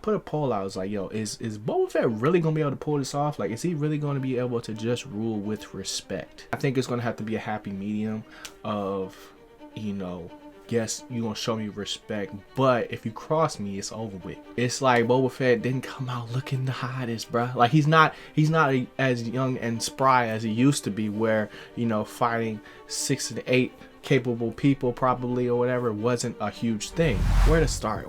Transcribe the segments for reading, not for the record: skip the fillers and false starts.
put a poll out. I was like, yo, is Boba Fett really gonna be able to pull this off? Like, is he really gonna be able to just rule with respect? I think it's gonna have to be a happy medium of, you know, yes, you gonna show me respect, but if you cross me, it's over with. It's like Boba Fett didn't come out looking the hottest, bruh. Like, he's not as young and spry as he used to be, where, you know, fighting 6 to 8 capable people probably or whatever wasn't a huge thing. Where to start,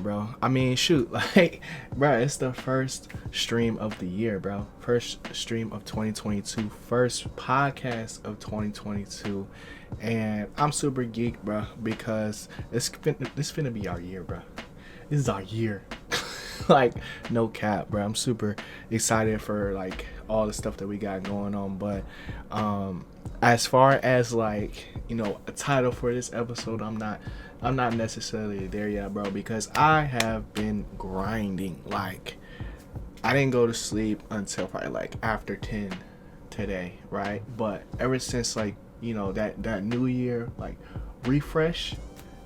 bro? I mean, shoot, like, bro, it's the first stream of the year, bro. First stream of 2022, first podcast of 2022, and I'm super geeked, bro, because this finna be our year, bro. This is our year. Like, no cap, bro. I'm super excited for like all the stuff that we got going on, but as far as like, you know, a title for this episode, I'm not necessarily there yet, bro, because I have been grinding. Like, I didn't go to sleep until probably like after 10 today, right? But ever since, like, you know, that new year like refresh,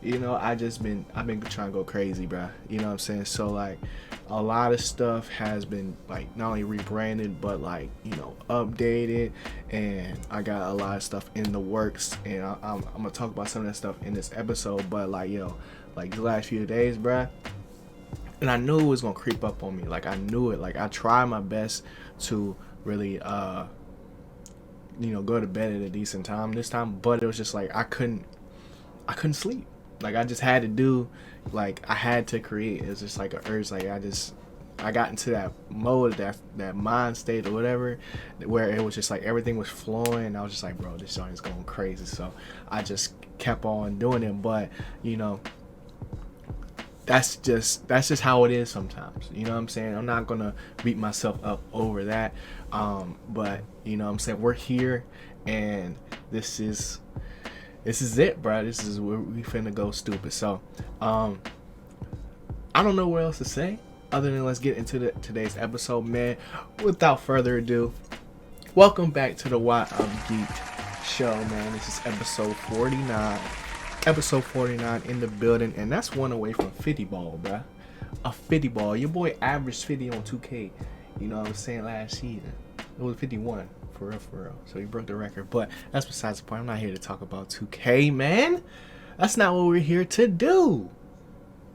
you know, I've been trying to go crazy, bro. You know what I'm saying? So like, a lot of stuff has been like not only rebranded but like, you know, updated, and I got a lot of stuff in the works, and I'm gonna talk about some of that stuff in this episode. But like, yo, like the last few days, bro, and I knew it was gonna creep up on me. Like, I knew it. Like, I tried my best to really you know, go to bed at a decent time this time, but it was just like I couldn't sleep. Like, I just had to do, like, I had to create. It's just like an urge. Like, I got into that mode, that mind state or whatever, where it was just like everything was flowing, and I was just like, bro, this song is going crazy. So I just kept on doing it. But, you know, that's just how it is sometimes. You know what I'm saying? I'm not gonna beat myself up over that. But, you know what I'm saying, we're here, and this is it, bro. This is where we finna go stupid. So I don't know what else to say other than let's get into today's episode, man. Without further ado, welcome back to the Why I'm Geeked show, man. This is episode 49. Episode 49 in the building, and that's one away from 50 ball, bruh. A 50 ball. Your boy averaged 50 on 2K. You know what I'm saying? Last season it was 51. For real. So he broke the record. But that's besides the point. I'm not here to talk about 2K, man. That's not what we're here to do.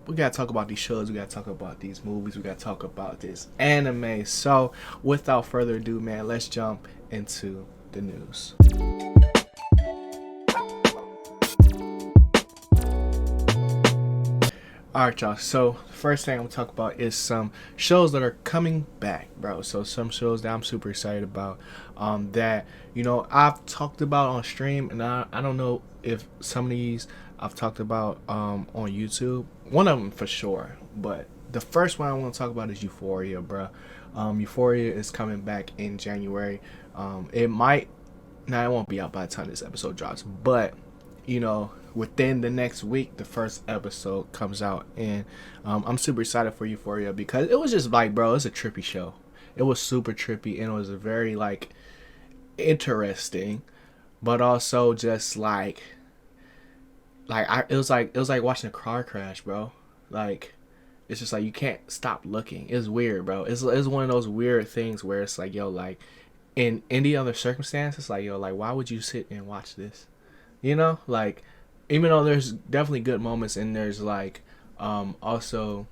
We gotta talk about these shows. We gotta talk about these movies. We gotta talk about this anime. So without further ado, man, let's jump into the news. Alright, y'all, so the first thing I'm gonna talk about is some shows that are coming back, bro. So some shows that I'm super excited about, that, you know, I've talked about on stream, and I don't know if some of these I've talked about on YouTube. One of them for sure, but the first one I want to talk about is Euphoria, bro. Euphoria is coming back in January. It won't be out by the time this episode drops, but, you know, within the next week, the first episode comes out, and I'm super excited for Euphoria because it was just like, bro, it's a trippy show. It was super trippy, and it was a very like interesting, but also just it was like watching a car crash, bro. Like, it's just like you can't stop looking. It's weird, bro. It's one of those weird things where it's like, yo, like in any other circumstances, like, yo, like, why would you sit and watch this? You know, like, even though there's definitely good moments, and there's like also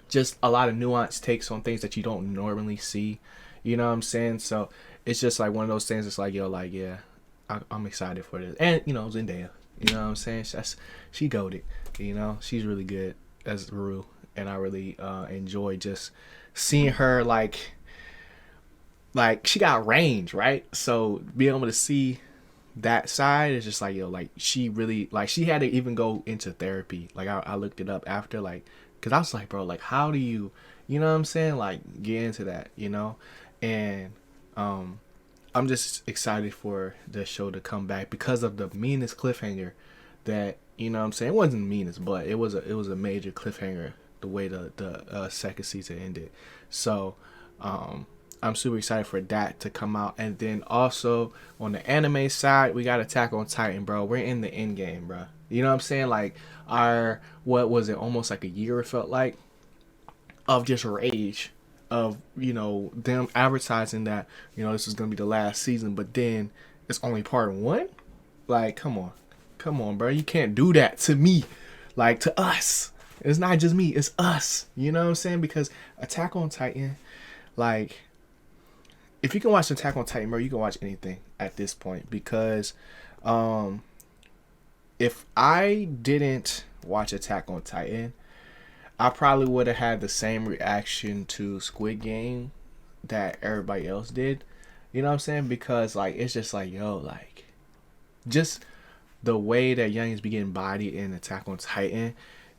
just a lot of nuanced takes on things that you don't normally see, you know what I'm saying? So it's just like one of those things. It's like, yo, like, yeah, I'm excited for this. And, you know, Zendaya, you know what I'm saying, she goated, you know, she's really good as Rue, and I really enjoy just seeing her, like she got range, right? So being able to see that side is just like, yo, like, she really, like, she had to even go into therapy. Like, I looked it up after, like, because I was like, bro, like, how do you know what I'm saying, like, get into that, you know? And I'm just excited for the show to come back because of the meanest cliffhanger that, you know what I'm saying, it wasn't the meanest, but it was a major cliffhanger the way the second season ended. So I'm super excited for that to come out. And then also on the anime side, we got Attack on Titan, bro. We're in the end game, bro. You know what I'm saying? Like, what was it, almost like a year, it felt like, of just rage of, you know, them advertising that, you know, this is gonna be the last season, but then it's only part one. Like, come on, bro, you can't do that to me, like to us. It's not just me, it's us. You know what I'm saying? Because Attack on Titan, like, if you can watch Attack on Titan, bro, you can watch anything at this point. Because if I didn't watch Attack on Titan, I probably would have had the same reaction to Squid Game that everybody else did. You know what I'm saying? Because, like, it's just like, yo, like, just the way that youngins be getting bodied in Attack on Titan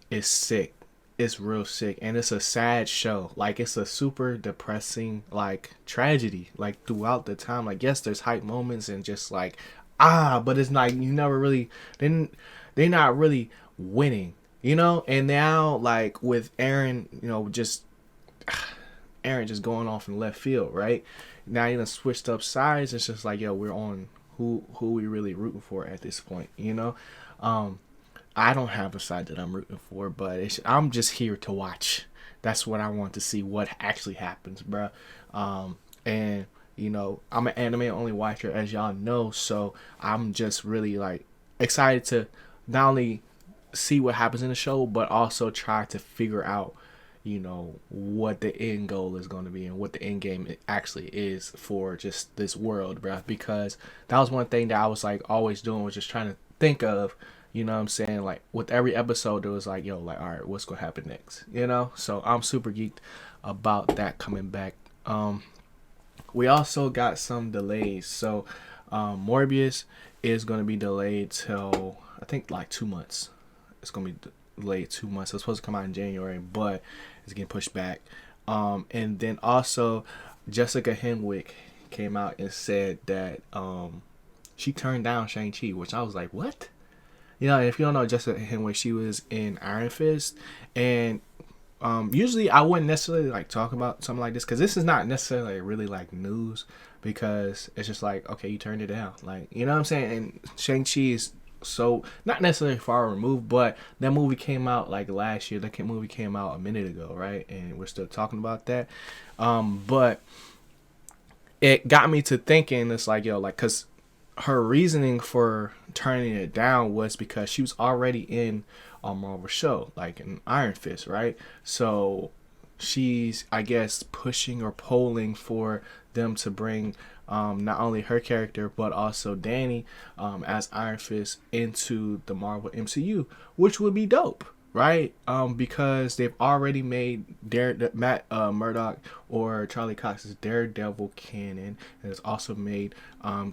is sick. It's real sick, and it's a sad show. Like, it's a super depressing, like, tragedy, like, throughout the time. Like, yes, there's hype moments and just like, but it's like you never really, they're not really winning, you know. And now, like, with Aaron, you know, just Aaron just going off in left field, right? Now you done switched up sides. It's just like, yo, we're on who we really rooting for at this point, you know. I don't have a side that I'm rooting for, but I'm just here to watch. That's what I want to see, what actually happens, bro. And, you know, I'm an anime only watcher, as y'all know, so I'm just really, like, excited to not only see what happens in the show, but also try to figure out, you know, what the end goal is going to be and what the end game actually is for just this world, bro. Because that was one thing that I was, like, always doing, was just trying to think of, you know what I'm saying? Like, with every episode, it was like, yo, like, all right, what's going to happen next? You know? So I'm super geeked about that coming back. We also got some delays. So Morbius is going to be delayed till, I think, like 2 months. It's going to be delayed 2 months. It's supposed to come out in January, but it's getting pushed back. And then also, Jessica Henwick came out and said that she turned down Shang-Chi, which I was like, what? You know, if you don't know Jessica Henwick, she was in Iron Fist, and usually I wouldn't necessarily like talk about something like this, because this is not necessarily really like news, because it's just like, okay, you turned it down, like, you know what I'm saying? And Shang-Chi is so not necessarily far removed, but that movie came out like last year. That movie came out a minute ago, right? And we're still talking about that. But it got me to thinking, it's like, yo, like, because her reasoning for turning it down was because she was already in a Marvel show, like in Iron Fist, right? So she's, I guess, pushing or polling for them to bring not only her character but also Danny as Iron Fist into the Marvel MCU, which would be dope, right? Because they've already made Matt Murdock or Charlie Cox's Daredevil canon, and it's also made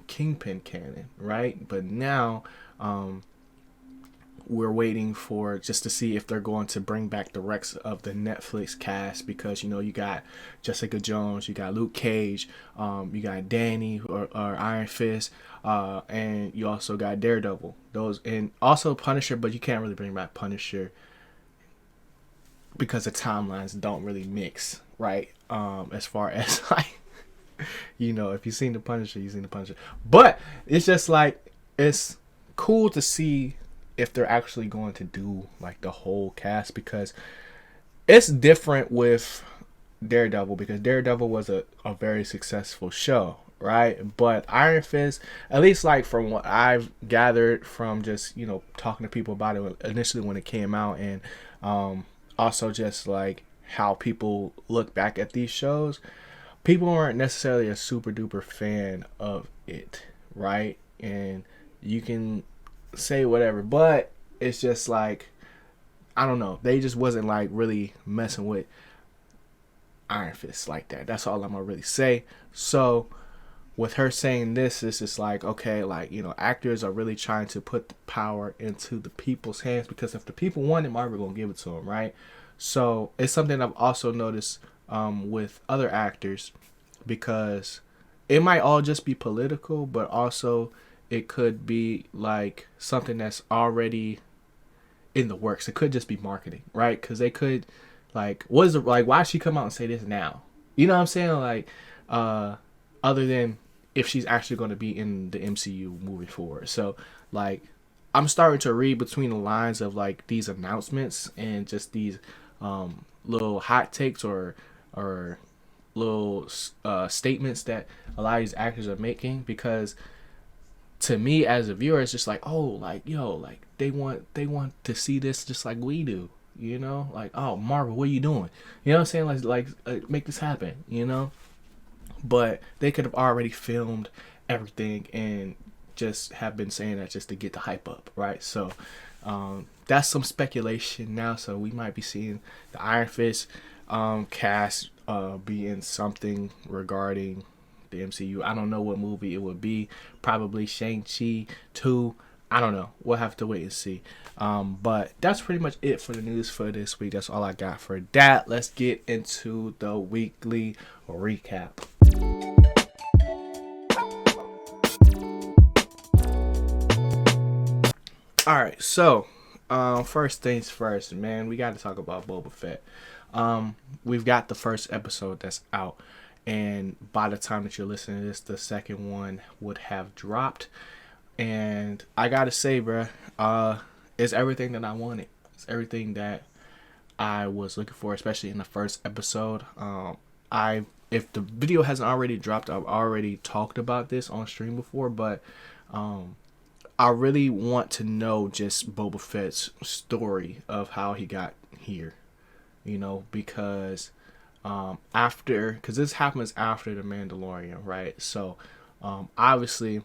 Kingpin canon, right? But now we're waiting for just to see if they're going to bring back the rest of the Netflix cast, because, you know, you got Jessica Jones, you got Luke Cage, you got Danny or Iron Fist, and you also got Daredevil. Those, and also Punisher, but you can't really bring back Punisher because the timelines don't really mix, right? As far as like, you know, if you've seen the Punisher, you've seen the Punisher. But it's just like, it's cool to see if they're actually going to do like the whole cast, because it's different with Daredevil, because Daredevil was a very successful show, right? But Iron Fist, at least like from what I've gathered from just, you know, talking to people about it initially when it came out, and also just like how people look back at these shows, people weren't necessarily a super duper fan of it, right? And you can say whatever, but it's just like, I don't know, they just wasn't like really messing with Iron Fist like that. That's all I'm gonna really say. So with her saying this, it's just like, okay, like, you know, actors are really trying to put the power into the people's hands, because if the people want it, Marvel gonna give it to them, right? So it's something I've also noticed with other actors, because it might all just be political, but also it could be like something that's already in the works. It could just be marketing, right? Because they could, like, what is it, like, why she come out and say this now? You know what I'm saying? Like, other than if she's actually going to be in the MCU moving forward. So, like, I'm starting to read between the lines of like these announcements and just these little hot takes or little statements that a lot of these actors are making, because to me as a viewer it's just like, oh, like, yo, like they want to see this just like we do, you know, like, oh, Marvel, what are you doing, you know what I'm saying, make this happen, you know. But they could have already filmed everything and just have been saying that just to get the hype up, right? So that's some speculation now. So we might be seeing the Iron Fist cast be in something regarding the MCU. I don't know what movie it would be. Probably Shang-Chi 2. I don't know. We'll have to wait and see. But that's pretty much it for the news for this week. That's all I got for that. Let's get into the weekly recap. Alright, so first things first, man, we got to talk about Boba Fett. We've got the first episode that's out, and by the time that you're listening to this, the second one would have dropped. And I gotta say, bruh, it's everything that I wanted. It's everything that I was looking for, especially in the first episode. If the video hasn't already dropped, I've already talked about this on stream before, but I really want to know just Boba Fett's story of how he got here, you know, because because this happens after the Mandalorian, right? So obviously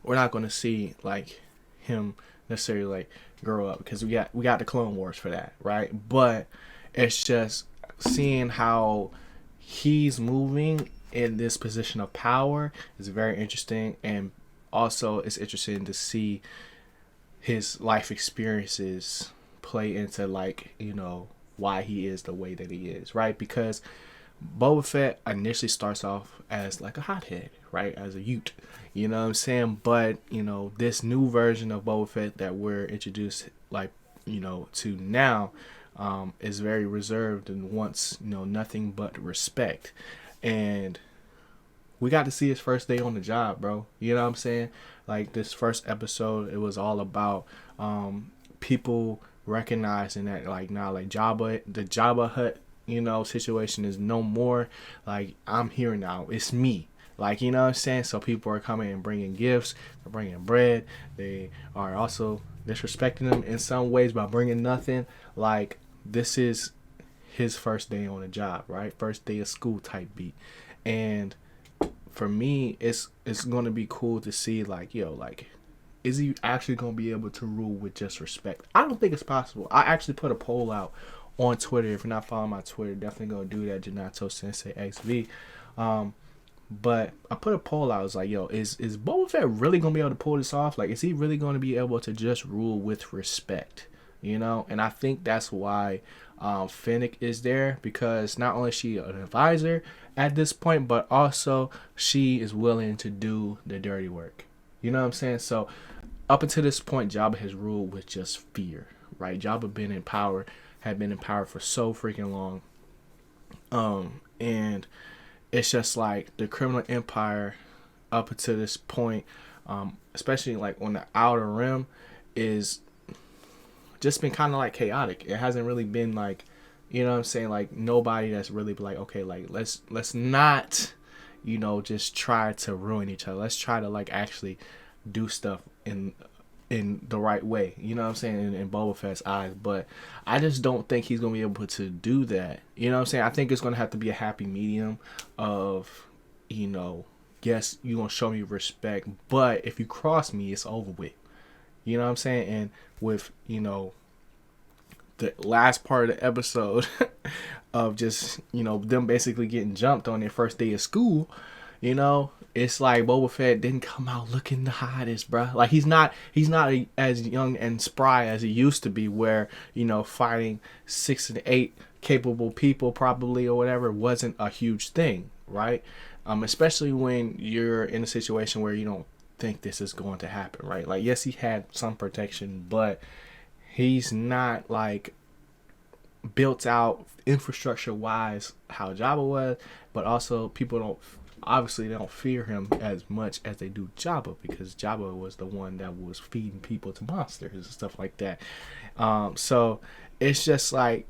we're not going to see like him necessarily like grow up, because we got the Clone Wars for that, right? But it's just seeing how he's moving in this position of power is very interesting, and also it's interesting to see his life experiences play into, like, you know, why he is the way that he is, right? Because Boba Fett initially starts off as like a hothead, right? As a Ute, you know what I'm saying? But, you know, this new version of Boba Fett that we're introduced, like, you know, to now is very reserved and wants, you know, nothing but respect. And we got to see his first day on the job, bro. You know what I'm saying? Like, this first episode, it was all about people recognizing that, like, now, like, the Jabba Hut, you know, situation is no more. Like, I'm here now. It's me. Like, you know what I'm saying? So people are coming and bringing gifts. They're bringing bread. They are also disrespecting them in some ways by bringing nothing. Like, this is his first day on the job, right? First day of school type beat. And for me, it's going to be cool to see, like, yo, like, is he actually going to be able to rule with just respect? I don't think it's possible. I actually put a poll out on Twitter. If you're not following my Twitter, definitely go do that. Ginato Sensei XV. But I put a poll out. I was like, yo, is Boba Fett really going to be able to pull this off? Like, is he really going to be able to just rule with respect? You know? And I think that's why Fennec is there, because not only is she an advisor at this point, but also she is willing to do the dirty work. You know what I'm saying? So up until this point, Jabba has ruled with just fear, right? Jabba had been in power for so freaking long. And it's just like the criminal empire up until this point, especially like on the outer rim, is just been kind of like chaotic. It hasn't really been like, you know what I'm saying, like nobody that's really like, okay, like let's not, you know, just try to ruin each other. Let's try to like actually do stuff in the right way, you know what I'm saying, in Boba Fett's eyes. But I just don't think he's gonna be able to do that, you know what I'm saying. I think it's gonna have to be a happy medium of, you know, yes, you're gonna show me respect, but if you cross me, it's over with, you know what I'm saying. And with, you know, the last part of the episode of just, you know, them basically getting jumped on their first day of school, you know, it's like Boba Fett didn't come out looking the hottest, bro. Like, he's not as young and spry as he used to be, where, you know, fighting 6 and 8 capable people probably or whatever wasn't a huge thing, right? Especially when you're in a situation where you don't think this is going to happen, right? Like, yes, he had some protection, but he's not like built out infrastructure wise how Jabba was. But also people don't fear him as much as they do Jabba, because Jabba was the one that was feeding people to monsters and stuff like that. So it's just like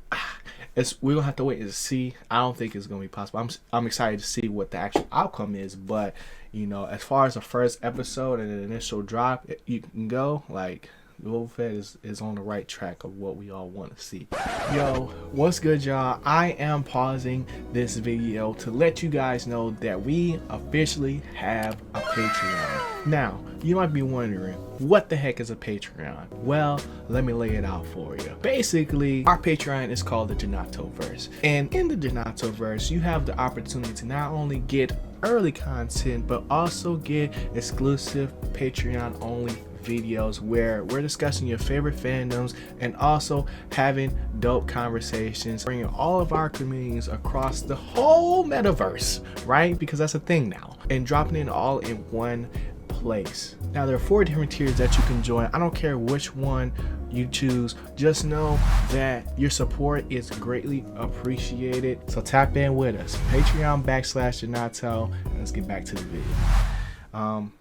we're gonna have to wait and see. I don't think it's gonna be possible. I'm excited to see what the actual outcome is, but you know, as far as the first episode and the initial drop, you can go like Boba Fett is on the right track of what we all want to see. Yo, what's good, y'all? I am pausing this video to let you guys know that we officially have a Patreon. Now, you might be wondering, what the heck is a Patreon? Well, let me lay it out for you. Basically, our Patreon is called the Ginato Verse. And in the Ginato Verse, you have the opportunity to not only get early content, but also get exclusive Patreon only videos where we're discussing your favorite fandoms and also having dope conversations, bringing all of our communities across the whole metaverse, right? Because that's a thing now, and dropping it all in one place. Now, there are 4 different tiers that you can join. I don't care which one you choose, just know that your support is greatly appreciated. So tap in with us, Patreon.com/Ginato, and let's get back to the video.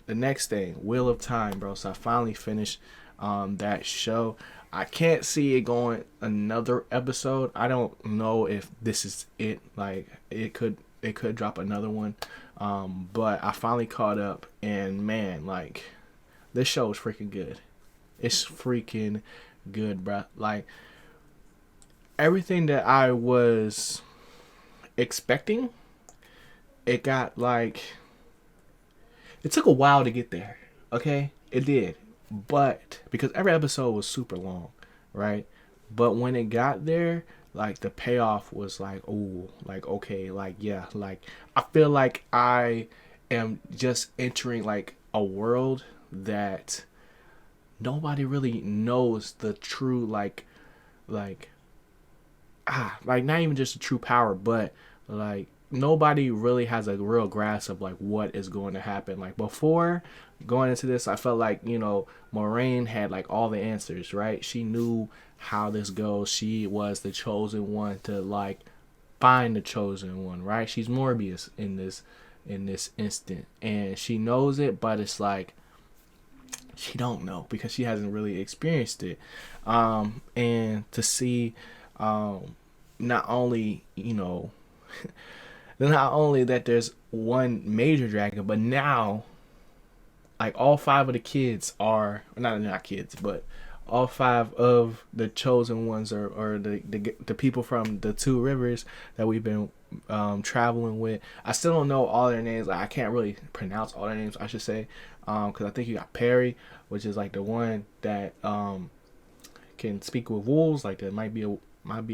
The next thing, Wheel of Time, bro. So I finally finished that show. I can't see it going another episode. I don't know if this is it. Like it could drop another one. But I finally caught up, and man, like this show is freaking good. It's freaking good, bro. Like everything that I was expecting, it got like. It took a while to get there, okay? It did. But, because every episode was super long, right? But when it got there, like, the payoff was like, ooh, like, okay, like, yeah, like, I feel like I am just entering, like, a world that nobody really knows the true, like, not even just the true power, but, like, nobody really has a real grasp of like what is going to happen. Like before going into this, I felt like, you know, Moraine had like all the answers, right? She knew how this goes. She was the chosen one to like find the chosen one, right? She's Morbius in this instant, and she knows it, but it's like she don't know because she hasn't really experienced it. And to see not only, you know, not only that there's one major dragon, but now like all 5 of the kids are not kids, but all 5 of the chosen ones or the people from the 2 rivers that we've been traveling with. I still don't know all their names. Like, I can't really pronounce all their names, I should say, because I think you got Perry, which is like the one that can speak with wolves. Like that might be a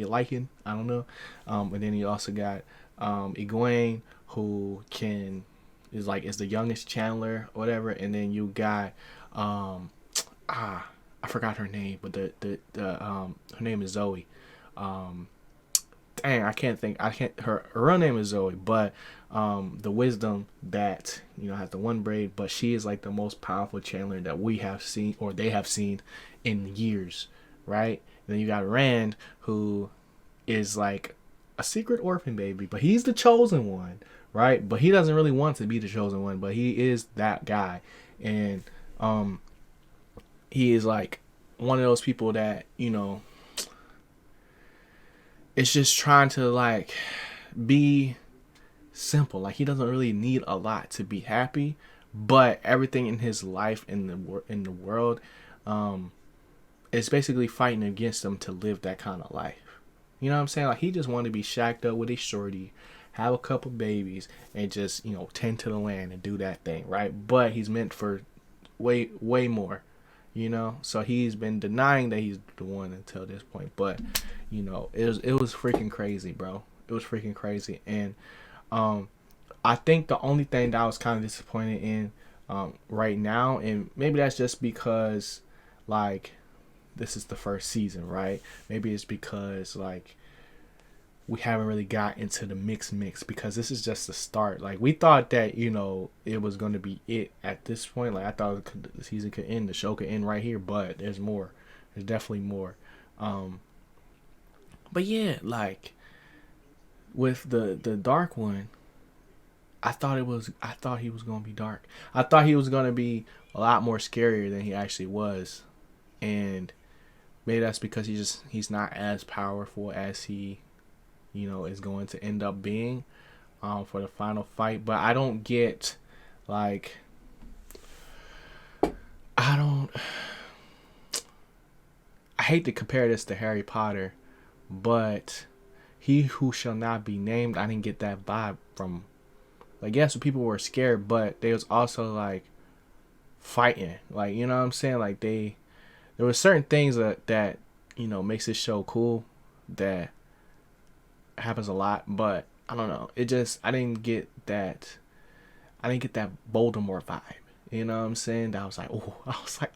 lichen. I don't know. And then you also got Egwene, who is the youngest Chandler or whatever, and then you got I forgot her name, but her name is Zoe. Her real name is Zoe, but the wisdom that, you know, has the one braid, but she is like the most powerful Chandler that we have seen, or they have seen, in years, right? And then you got Rand, who is like a secret orphan baby, but he's the chosen one, right? But he doesn't really want to be the chosen one, but he is that guy. And he is like one of those people that, you know, it's just trying to like be simple. Like he doesn't really need a lot to be happy, but everything in his life in the world is basically fighting against him to live that kind of life. You know what I'm saying? Like he just wanted to be shacked up with his shorty, have a couple babies, and just, you know, tend to the land and do that thing, right? But he's meant for way more, you know? So he's been denying that he's the one until this point. But, you know, it was freaking crazy, bro. It was freaking crazy. And I think the only thing that I was kind of disappointed in right now, and maybe that's just because, like, this is the first season, right? Maybe it's because like we haven't really got into the mix because this is just the start. Like we thought that, you know, it was going to be it at this point. Like I thought the season could end, the show could end right here, but there's more. There's definitely more. But yeah, like with the dark one, I thought he was going to be dark. I thought he was going to be a lot more scarier than he actually was. And maybe that's because he's not as powerful as he, is going to end up being for the final fight. But I don't get, like, I don't. I hate to compare this to Harry Potter, but he who shall not be named, I didn't get that vibe from. Like, yes, people were scared, but they was also like fighting. Like, you know what I'm saying? Like, there were certain things that makes this show cool that happens a lot, but I don't know. I didn't get that. I didn't get that Voldemort vibe. You know what I'm saying? That was like,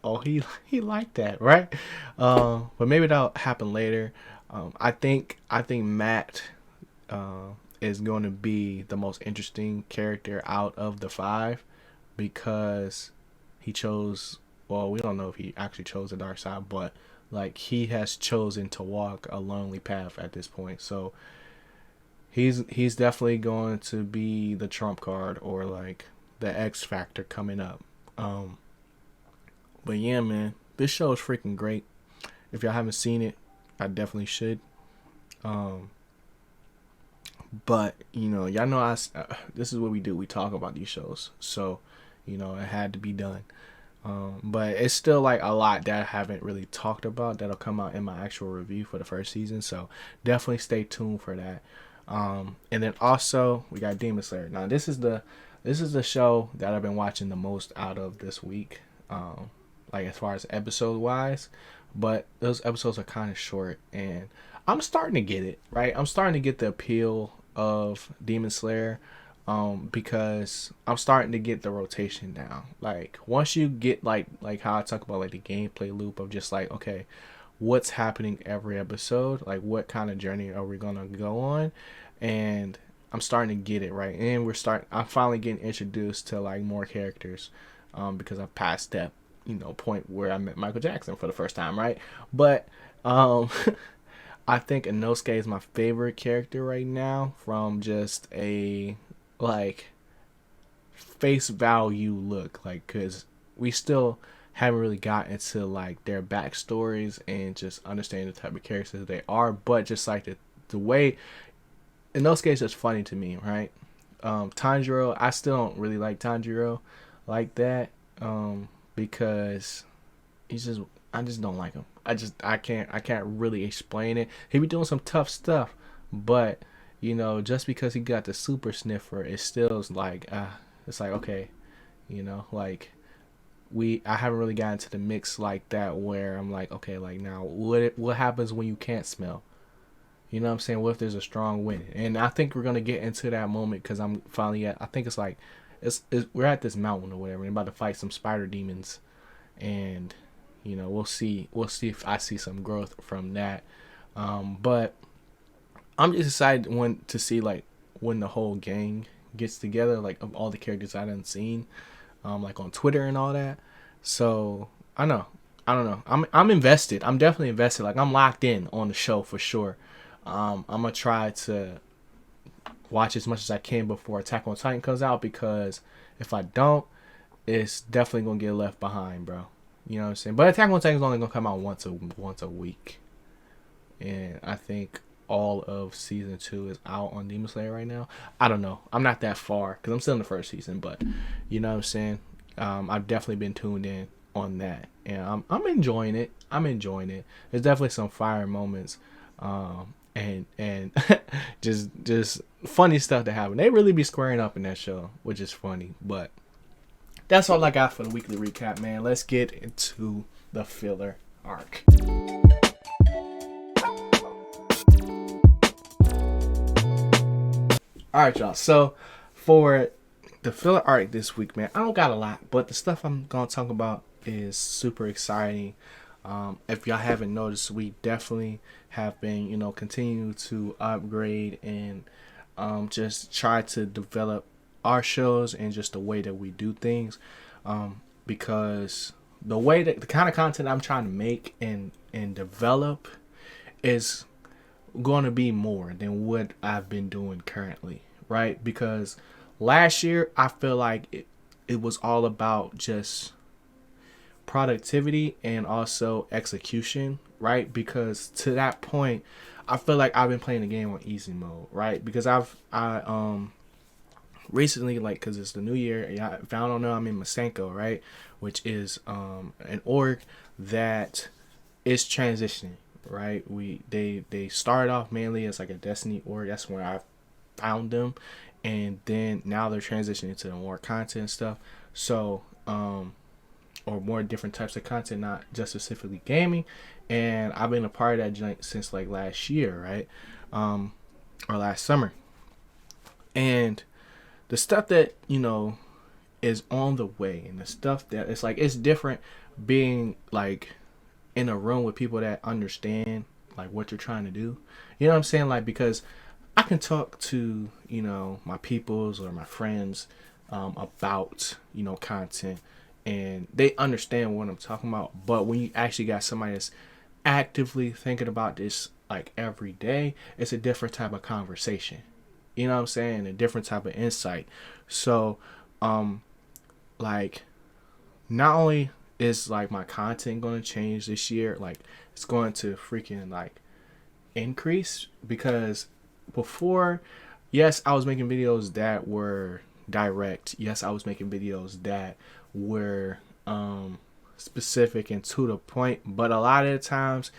oh, he liked that, right? But maybe that'll happen later. I think Matt is going to be the most interesting character out of the 5 because he chose. Well, we don't know if he actually chose the dark side, but like he has chosen to walk a lonely path at this point. So he's definitely going to be the trump card or like the X factor coming up. But yeah, man, this show is freaking great. If y'all haven't seen it, I definitely should. But y'all know this is what we do. We talk about these shows, so it had to be done. But it's still like a lot that I haven't really talked about that'll come out in my actual review for the first season. So definitely stay tuned for that. And then also we got Demon Slayer. Now this is the show that I've been watching the most out of this week. Like as far as episode wise, but those episodes are kind of short, and I'm starting to get it right. I'm starting to get the appeal of Demon Slayer. Because I'm starting to get the rotation down. Like once you get like how I talk about like the gameplay loop of just like, okay, what's happening every episode? Like what kind of journey are we gonna go on? And I'm starting to get it right. And I'm finally getting introduced to like more characters. Because I've passed that, point where I met Michael Jackson for the first time, right? But I think Inosuke is my favorite character right now from just a like face value look, like because we still haven't really gotten into like their backstories and just understanding the type of characters they are, but just like the way in those cases it's funny to me, right? Tanjiro, I still don't really like Tanjiro like that, because I just don't like him. I can't really explain it. He be doing some tough stuff, but just because he got the super sniffer, it still is like, it's like, okay, like I haven't really gotten to the mix like that where I'm like, okay, like now what happens when you can't smell? You know what I'm saying? What if there's a strong wind? And I think we're gonna get into that moment because I'm finally I think it's like, we're at this mountain or whatever, and about to fight some spider demons, and we'll see if I see some growth from that. But I'm just excited to see like when the whole gang gets together, like of all the characters I done seen, like on Twitter and all that. So I don't know. I'm invested. I'm definitely invested. Like I'm locked in on the show for sure. I'm gonna try to watch as much as I can before Attack on Titan comes out, because if I don't, it's definitely gonna get left behind, bro. You know what I'm saying? But Attack on Titan is only gonna come out once a week, and I think all of season 2 is out on Demon Slayer right now. I don't know. I'm not that far because I'm still in the first season, but you know what I'm saying? I've definitely been tuned in on that, and I'm enjoying it. There's definitely some fire moments, and just funny stuff that happen. They really be squaring up in that show, which is funny. But that's all I got for the weekly recap, man. Let's get into the filler arc. Alright, y'all. So for the filler arc this week, man, I don't got a lot, but the stuff I'm gonna talk about is super exciting. If y'all haven't noticed, we definitely have been, continuing to upgrade and just try to develop our shows and just the way that we do things, because the kind of content I'm trying to make and develop is going to be more than what I've been doing currently, right? Because last year I feel like it was all about just productivity and also execution, right? Because to that point, I feel like I've been playing the game on easy mode, right? Because I recently, like, because it's the new year, yeah, if y'all don't know, I'm in Masenko, right? Which is an org that is transitioning, right? They started off mainly as like a Destiny org. That's where I found them, and then now they're transitioning to more content stuff. So or more different types of content, not just specifically gaming. And I've been a part of that joint since like last year, right? Or last summer. And the stuff that, is on the way, and the stuff that it's like, it's different being like in a room with people that understand like what you're trying to do. You know what I'm saying? Like, because I can talk to, my peoples or my friends about, content, and they understand what I'm talking about. But when you actually got somebody that's actively thinking about this like every day, it's a different type of conversation. You know what I'm saying? A different type of insight. So, like, not only is like my content going to change this year, like it's going to freaking like increase, because before, yes, I was making videos that were direct. Yes, I was making videos that were specific and to the point, but a lot of the times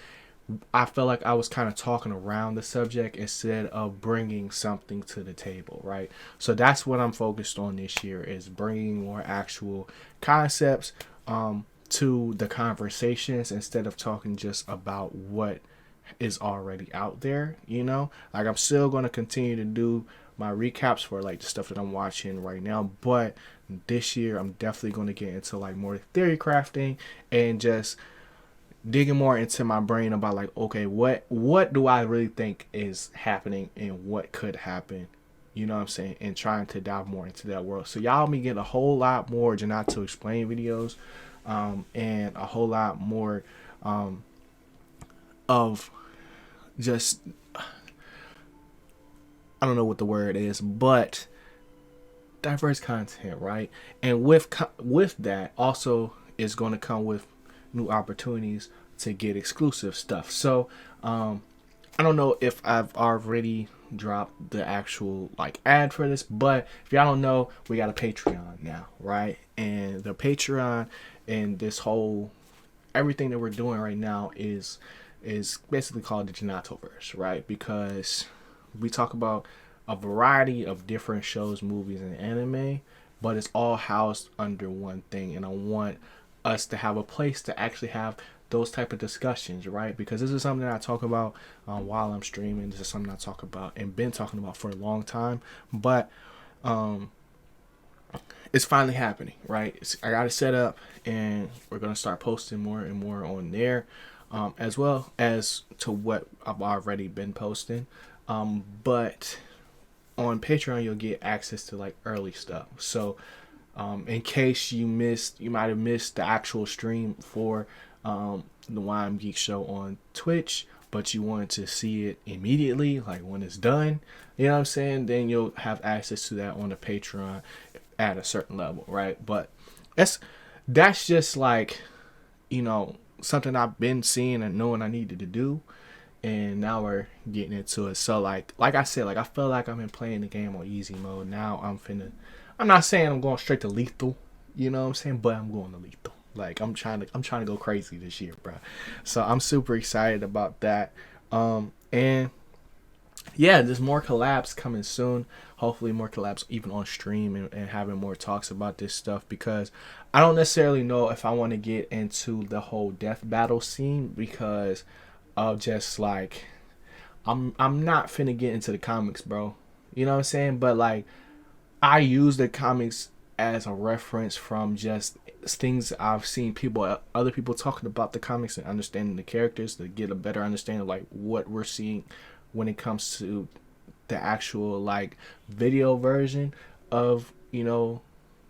I felt like I was kind of talking around the subject instead of bringing something to the table, right? So that's what I'm focused on this year, is bringing more actual concepts to the conversations instead of talking just about what is already out there, Like, I'm still going to continue to do my recaps for like the stuff that I'm watching right now, but this year I'm definitely going to get into like more theory crafting and just digging more into my brain about like, okay, what do I really think is happening and what could happen, you know what I'm saying, and trying to dive more into that world. So y'all be getting a whole lot more Ginato Explain videos, and a whole lot more of just, I don't know what the word is, but diverse content, right? And with that also is going to come with new opportunities to get exclusive stuff. So I don't know if I've already dropped the actual like ad for this, but if y'all don't know, we got a Patreon now, right? And the Patreon and this whole everything that we're doing right now is basically called the Ginato verse, right? Because we talk about a variety of different shows, movies, and anime, but it's all housed under one thing. And I want us to have a place to actually have those type of discussions, right? Because this is something that I talk about while I'm streaming. This is something I talk about and been talking about for a long time, but it's finally happening, right? I got it set up, and we're gonna start posting more and more on there, as well as to what I've already been posting. But on Patreon, you'll get access to like early stuff. So, in case you might have missed the actual stream for the Why I'm Geek show on Twitch, but you wanted to see it immediately, like when it's done, you know what I'm saying? Then you'll have access to that on the Patreon at a certain level, right? But that's just like, something I've been seeing and knowing I needed to do, and now we're getting into it. So like I said, like I feel like I've been playing the game on easy mode. Now I'm not saying I'm going straight to lethal, you know what I'm saying, but I'm going to lethal. Like I'm trying to go crazy this year, bro. So I'm super excited about that. And yeah, there's more collabs coming soon. Hopefully more collabs even on stream, and having more talks about this stuff, because I don't necessarily know if I want to get into the whole death battle scene, because of just like I'm not finna get into the comics, bro. You know what I'm saying? But like I use the comics as a reference from just things I've seen other people talking about the comics and understanding the characters, to get a better understanding of like what we're seeing when it comes to the actual like video version of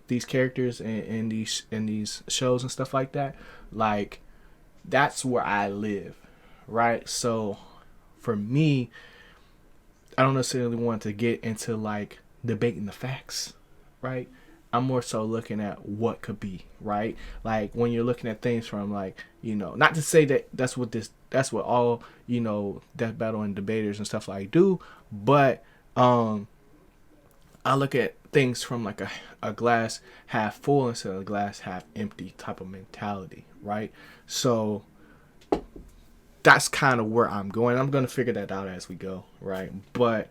these characters and these shows and stuff like that. Like that's where I live, right? So for me, I don't necessarily want to get into like debating the facts, right? I'm more so looking at what could be, right? Like when you're looking at things from like, not to say that that's what all, death battle and debaters and stuff like do, but I look at things from like a glass half full instead of a glass half empty type of mentality, right? So that's kind of where I'm going. I'm going to figure that out as we go, right? But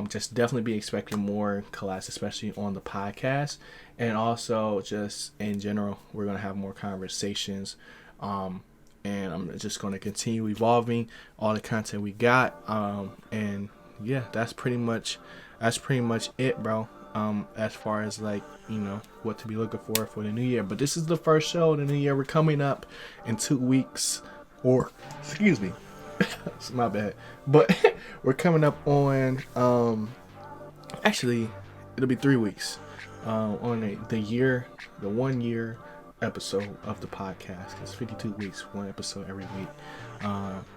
just definitely be expecting more collabs, especially on the podcast. And also just in general, we're going to have more conversations. And I'm just going to continue evolving all the content we got. And yeah, that's pretty much it, bro. As far as like, what to be looking for the new year. But this is the first show of the new year. We're coming up in 2 weeks. Or, excuse me, it's my bad. But we're coming up on, actually, it'll be 3 weeks on the 1 year episode of the podcast. It's 52 weeks, 1 episode every week.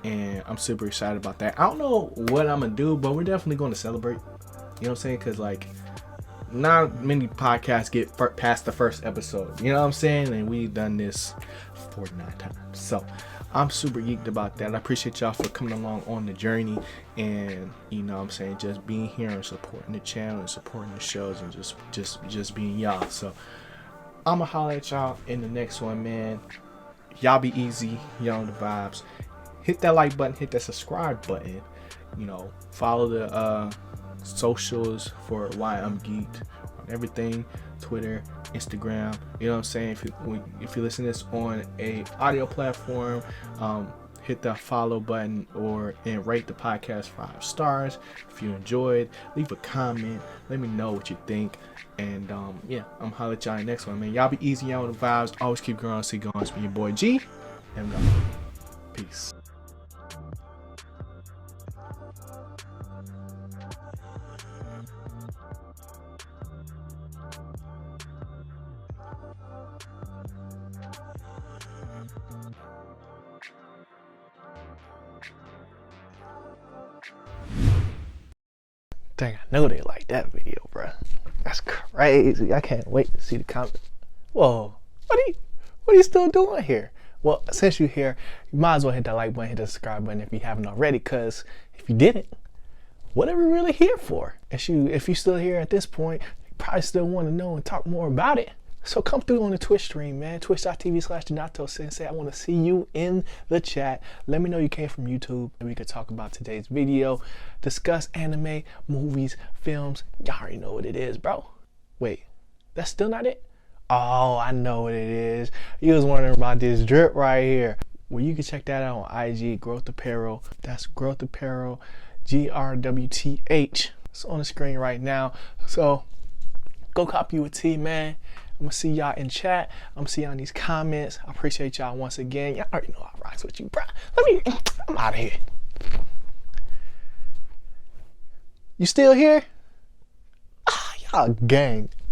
And I'm super excited about that. I don't know what I'm going to do, but we're definitely going to celebrate. You know what I'm saying? Because, like, not many podcasts get past the first episode. You know what I'm saying? And we've done this 49 times. So I'm super geeked about that. I appreciate y'all for coming along on the journey and, what I'm saying, just being here and supporting the channel and supporting the shows and just being y'all. So I'm going to holler at y'all in the next one, man. Y'all be easy. Y'all on the vibes. Hit that like button. Hit that subscribe button. Follow the socials for Why I'm Geeked on everything. Twitter, Instagram, you know what I'm saying? If you listen to this on a audio platform, hit that follow button and rate the podcast 5 stars. If you enjoyed, leave a comment, let me know what you think, and yeah, I'm holler at y'all in the next one, man. Y'all be easy, y'all with the vibes, always keep growing, see going. It's been your boy G, and peace. Dang, I know they like that video, bro. That's crazy. I can't wait to see the comment. Whoa, what are you still doing here? Well, since you're here, you might as well hit that like button, hit the subscribe button if you haven't already, because if you didn't, what are we really here for? If you're still here at this point, you probably still want to know and talk more about it. So come through on the Twitch stream, man. Twitch.tv/Ginato Sensei. I want to see you in the chat. Let me know you came from YouTube and we could talk about today's video. Discuss anime, movies, films. Y'all already know what it is, bro. Wait, that's still not it? Oh, I know what it is. You was wondering about this drip right here. Well, you can check that out on IG, Growth Apparel. That's Growth Apparel, GRWTH. It's on the screen right now. So go copy you a tee, man. I'm going to see y'all in chat. I'm going to see y'all in these comments. I appreciate y'all once again. Y'all already know I rocks with you, bro. I'm out of here. You still here? Ah, y'all gang.